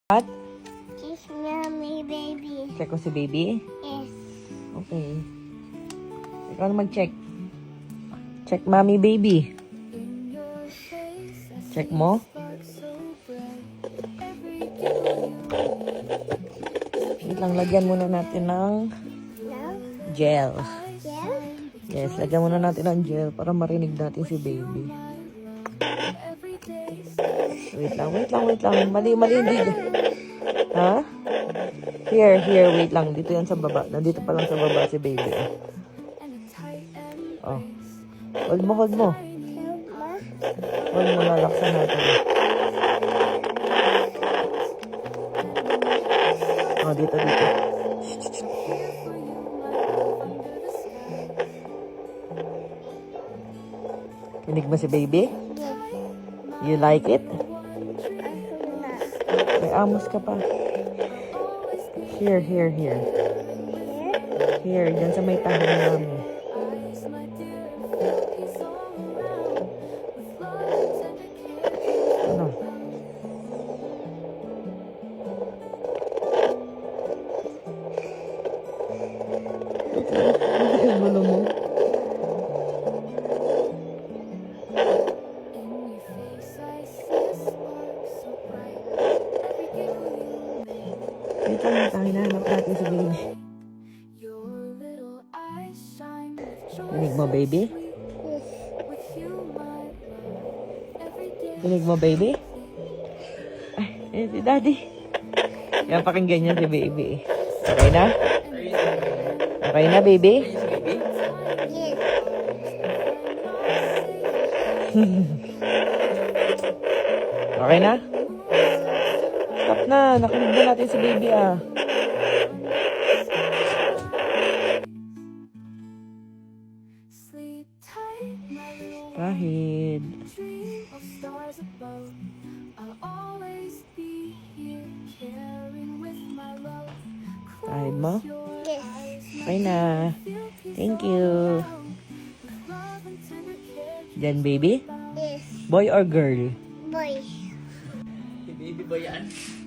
What? Kiss mommy, baby. Check ko si baby? Yes. Okay. Ikaw na mag-check. Check mommy, baby. Check mo? Wait lang, lagyan muna natin ng No? gel. Yeah? Yes, lagyan muna natin ng gel para marinig natin si baby. Wait lang. Mali, hindi. Ha? Here, wait lang. Dito yan sa baba. Nandito pa lang sa baba si baby. Oh. Hold mo. Help, ma. Hold mo, lalaksan natin. Oh, dito. Kinig mo si baby? Yes. You like it? Ako na. May amos ka pa. Here. Here? Here, dyan sa may tahan namin. Ano? Ang gulo mo. Dito lang tayo, hinahanap natin si baby. Kinig mo, baby? Yes. Kinig mo, baby? Ay, si daddy. Yan, pakinggan niya si baby. Okay na? Okay na, baby? Yes. Okay na? Stop na. Nakinig na natin si baby, ah. Kahit. Kahit mo? Yes. Okay na. Thank you. Then, baby? Yes. Boy or girl? Boy.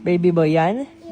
Baby boy yan? Yes.